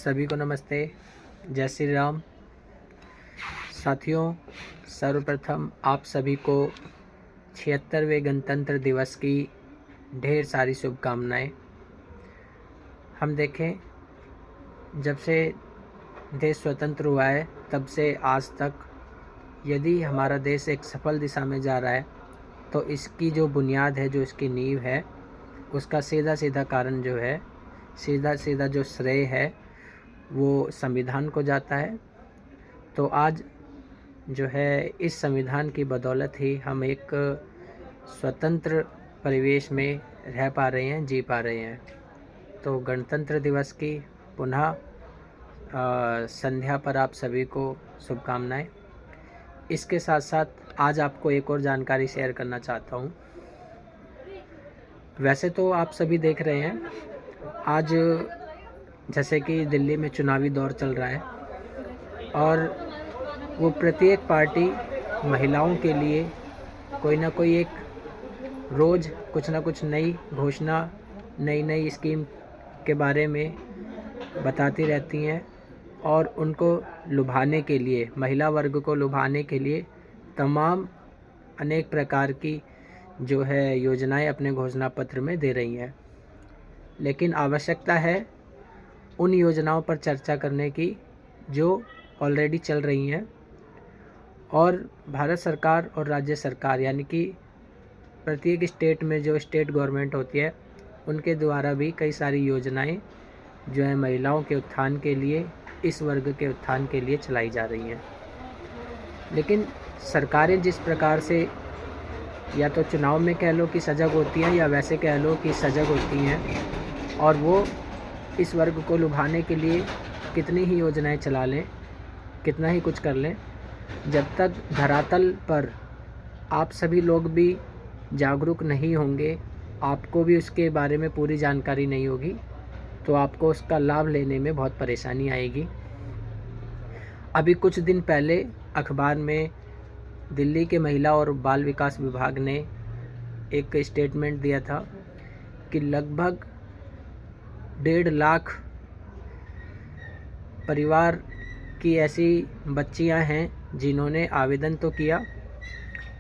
सभी को नमस्ते, जय श्री राम। साथियों, सर्वप्रथम आप सभी को 76वें गणतंत्र दिवस की ढेर सारी शुभकामनाएं। हम देखें, जब से देश स्वतंत्र हुआ है तब से आज तक यदि हमारा देश एक सफल दिशा में जा रहा है तो इसकी जो बुनियाद है, जो इसकी नींव है, उसका सीधा सीधा कारण जो है, सीधा सीधा जो श्रेय है वो संविधान को जाता है। तो आज जो है इस संविधान की बदौलत ही हम एक स्वतंत्र परिवेश में रह पा रहे हैं, जी पा रहे हैं। तो गणतंत्र दिवस की पुनः संध्या पर आप सभी को शुभकामनाएं। इसके साथ साथ आज आपको एक और जानकारी शेयर करना चाहता हूँ। वैसे तो आप सभी देख रहे हैं, आज जैसे कि दिल्ली में चुनावी दौर चल रहा है और वो प्रत्येक पार्टी महिलाओं के लिए कोई ना कोई एक रोज़ कुछ ना कुछ नई घोषणा, नई नई स्कीम के बारे में बताती रहती हैं और उनको लुभाने के लिए, महिला वर्ग को लुभाने के लिए तमाम अनेक प्रकार की जो है योजनाएं अपने घोषणा पत्र में दे रही हैं। लेकिन आवश्यकता है उन योजनाओं पर चर्चा करने की जो ऑलरेडी चल रही हैं, और भारत सरकार और राज्य सरकार यानी कि प्रत्येक स्टेट में जो स्टेट गवर्नमेंट होती है उनके द्वारा भी कई सारी योजनाएं जो है महिलाओं के उत्थान के लिए, इस वर्ग के उत्थान के लिए चलाई जा रही हैं। लेकिन सरकारें जिस प्रकार से या तो चुनाव में कह लो कि सजग होती हैं या वैसे कह लो कि सजग होती हैं, और वो इस वर्ग को लुभाने के लिए कितनी ही योजनाएं चला लें, कितना ही कुछ कर लें, जब तक धरातल पर आप सभी लोग भी जागरूक नहीं होंगे, आपको भी उसके बारे में पूरी जानकारी नहीं होगी, तो आपको उसका लाभ लेने में बहुत परेशानी आएगी। अभी कुछ दिन पहले अखबार में दिल्ली के महिला और बाल विकास विभाग ने एक स्टेटमेंट दिया था कि लगभग 1.5 लाख परिवार की ऐसी बच्चियां हैं जिन्होंने आवेदन तो किया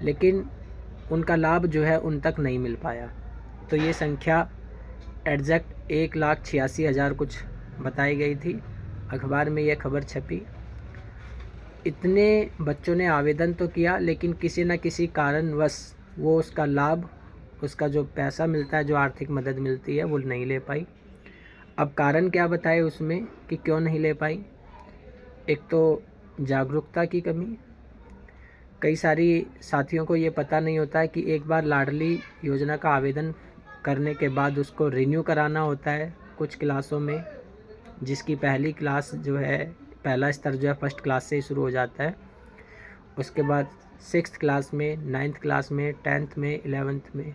लेकिन उनका लाभ जो है उन तक नहीं मिल पाया। तो ये संख्या एग्जैक्ट 1,86,000 कुछ बताई गई थी, अखबार में यह खबर छपी। इतने बच्चों ने आवेदन तो किया लेकिन किसी न किसी कारणवश वो उसका लाभ, उसका जो पैसा मिलता है, जो आर्थिक मदद मिलती है, वो नहीं ले पाई। अब कारण क्या बताए उसमें कि क्यों नहीं ले पाई? एक तो जागरूकता की कमी। कई सारी साथियों को ये पता नहीं होता है कि एक बार लाडली योजना का आवेदन करने के बाद उसको रिन्यू कराना होता है कुछ क्लासों में, जिसकी पहली क्लास जो है, पहला स्तर जो है फर्स्ट क्लास से शुरू हो जाता है। उसके बाद 6th क्लास में, 9th क्लास में, 10th में, 11th में।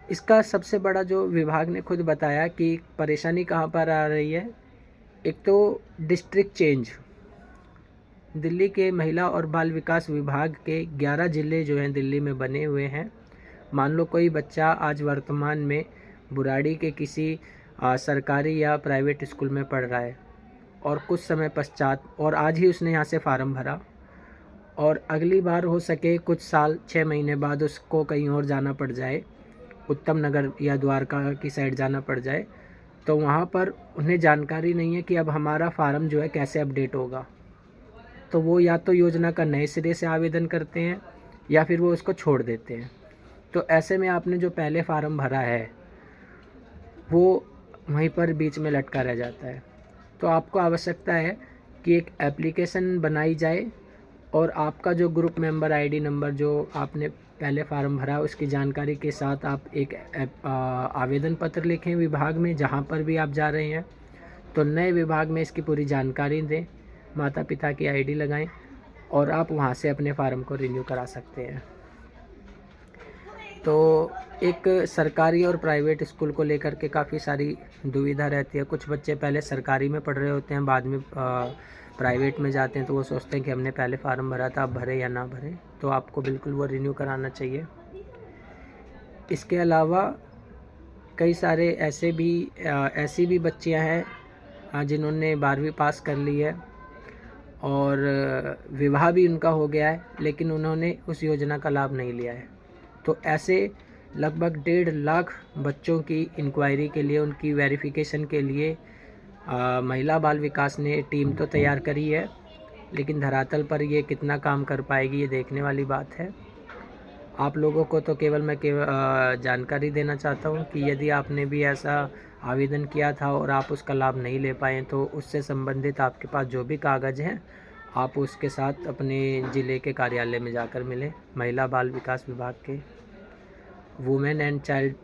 इसका सबसे बड़ा जो विभाग ने खुद बताया कि परेशानी कहाँ पर आ रही है, एक तो डिस्ट्रिक्ट चेंज। दिल्ली के महिला और बाल विकास विभाग के 11 ज़िले जो हैं दिल्ली में बने हुए हैं। मान लो कोई बच्चा आज वर्तमान में बुराड़ी के किसी सरकारी या प्राइवेट स्कूल में पढ़ रहा है और कुछ समय पश्चात, और आज ही उसने यहाँ से फार्म भरा, और अगली बार हो सके कुछ साल 6 महीने बाद उसको कहीं और जाना पड़ जाए, उत्तम नगर या द्वारका की साइड जाना पड़ जाए, तो वहाँ पर उन्हें जानकारी नहीं है कि अब हमारा फार्म जो है कैसे अपडेट होगा। तो वो या तो योजना का नए सिरे से आवेदन करते हैं या फिर वो उसको छोड़ देते हैं। तो ऐसे में आपने जो पहले फार्म भरा है वो वहीं पर बीच में लटका रह जाता है। तो आपको आवश्यकता है कि एक एप्लीकेशन बनाई जाए और आपका जो ग्रुप मेंबर आईडी नंबर जो आपने पहले फार्म भरा उसकी जानकारी के साथ आप एक आवेदन पत्र लिखें विभाग में, जहाँ पर भी आप जा रहे हैं। तो नए विभाग में इसकी पूरी जानकारी दें, माता पिता की आईडी लगाएं और आप वहाँ से अपने फार्म को रिन्यू करा सकते हैं। तो एक सरकारी और प्राइवेट स्कूल को लेकर के काफ़ी सारी दुविधा रहती है। कुछ बच्चे पहले सरकारी में पढ़ रहे होते हैं, बाद में प्राइवेट में जाते हैं, तो वो सोचते हैं कि हमने पहले फार्म भरा था, अब भरे या ना भरे। तो आपको बिल्कुल वो रिन्यू कराना चाहिए। इसके अलावा कई सारे ऐसी भी बच्चियां हैं जिन्होंने 12वीं पास कर ली है और विवाह भी उनका हो गया है, लेकिन उन्होंने उस योजना का लाभ नहीं लिया है। तो ऐसे लगभग 1.5 लाख बच्चों की इंक्वायरी के लिए, उनकी वेरिफिकेशन के लिए महिला बाल विकास ने टीम तो तैयार करी है, लेकिन धरातल पर ये कितना काम कर पाएगी ये देखने वाली बात है। आप लोगों को तो मैं जानकारी देना चाहता हूँ कि यदि आपने भी ऐसा आवेदन किया था और आप उसका लाभ नहीं ले पाए, तो उससे संबंधित आपके पास जो भी कागज़ हैं आप उसके साथ अपने ज़िले के कार्यालय में जाकर मिलें। महिला बाल विकास विभाग के women and child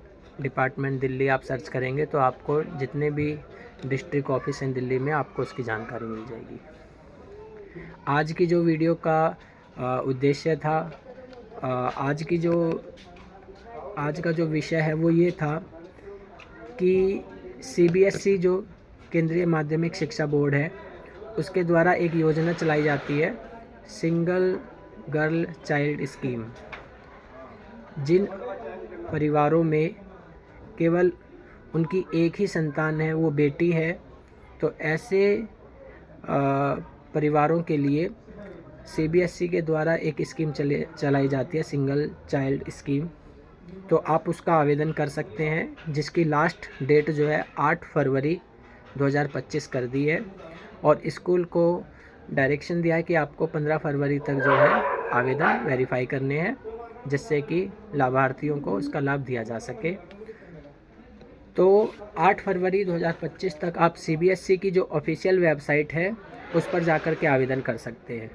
department Delhi आप सर्च करेंगे तो आपको जितने भी डिस्ट्रिक्ट ऑफिस हैं दिल्ली में, आपको उसकी जानकारी मिल जाएगी। आज की जो वीडियो का उद्देश्य था, आज का जो विषय है वो ये था कि CBSE जो केंद्रीय माध्यमिक शिक्षा बोर्ड है, उसके द्वारा एक योजना चलाई जाती है, सिंगल गर्ल चाइल्ड स्कीम। जिन परिवारों में केवल उनकी एक ही संतान है, वो बेटी है, तो ऐसे परिवारों के लिए CBSE के द्वारा एक स्कीम चलाई जाती है, सिंगल चाइल्ड स्कीम। तो आप उसका आवेदन कर सकते हैं, जिसकी लास्ट डेट जो है 8 फरवरी 2025 कर दी है, और स्कूल को डायरेक्शन दिया है कि आपको 15 फरवरी तक जो है आवेदन वेरीफाई करने हैं, जिससे कि लाभार्थियों को उसका लाभ दिया जा सके। तो 8 फरवरी 2025 तक आप CBSE की जो ऑफिशियल वेबसाइट है उस पर जाकर के आवेदन कर सकते हैं।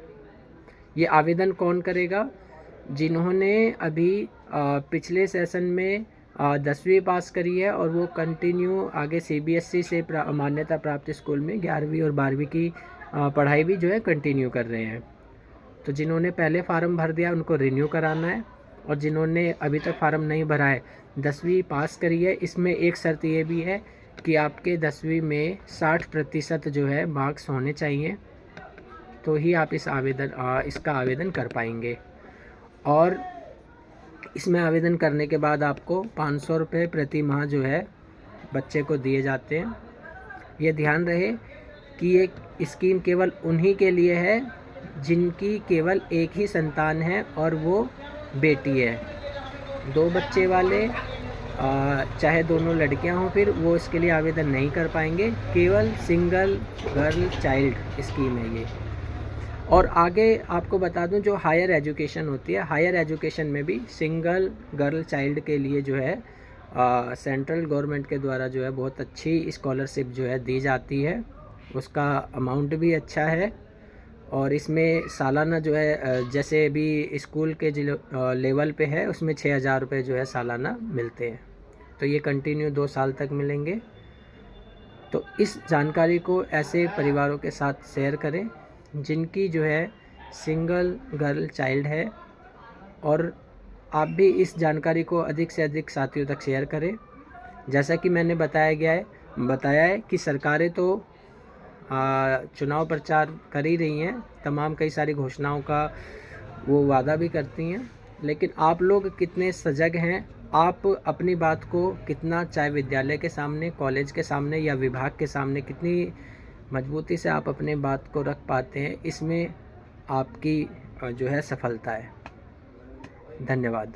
ये आवेदन कौन करेगा? जिन्होंने अभी पिछले सेशन में 10वीं पास करी है और वो कंटिन्यू आगे CBSE से मान्यता प्राप्त स्कूल में 11वीं और 12वीं की पढ़ाई भी जो है कंटिन्यू कर रहे हैं। तो जिन्होंने पहले फार्म भर दिया उनको रिन्यू कराना है, और जिन्होंने अभी तक फार्म नहीं भरा है, 10वीं पास करी है, इसमें एक शर्त ये भी है कि आपके 10वीं में 60% जो है मार्क्स होने चाहिए, तो ही आप इसका आवेदन कर पाएंगे। और इसमें आवेदन करने के बाद आपको 500 रुपये प्रति माह जो है बच्चे को दिए जाते हैं। ये ध्यान रहे कि ये स्कीम केवल उन्हीं के लिए है जिनकी केवल एक ही संतान है और वो बेटी है। 2 बच्चे वाले चाहे दोनों लड़कियां हों, फिर वो इसके लिए आवेदन नहीं कर पाएंगे। केवल सिंगल गर्ल चाइल्ड स्कीम है ये। और आगे आपको बता दूं, जो हायर एजुकेशन होती है, हायर एजुकेशन में भी सिंगल गर्ल चाइल्ड के लिए जो है सेंट्रल गवर्नमेंट के द्वारा जो है बहुत अच्छी स्कॉलरशिप जो है दी जाती है। उसका अमाउंट भी अच्छा है, और इसमें सालाना जो है जैसे भी स्कूल के लेवल पे है उसमें 6000 रुपये जो है सालाना मिलते हैं। तो ये कंटिन्यू 2 साल तक मिलेंगे। तो इस जानकारी को ऐसे परिवारों के साथ शेयर करें जिनकी जो है सिंगल गर्ल चाइल्ड है, और आप भी इस जानकारी को अधिक से अधिक साथियों तक शेयर करें। जैसा कि मैंने बताया है कि सरकारें तो चुनाव प्रचार कर ही रही हैं, तमाम कई सारी घोषणाओं का वो वादा भी करती हैं, लेकिन आप लोग कितने सजग हैं, आप अपनी बात को कितना, चाहे विद्यालय के सामने, कॉलेज के सामने या विभाग के सामने, कितनी मजबूती से आप अपने बात को रख पाते हैं, इसमें आपकी जो है सफलता है। धन्यवाद।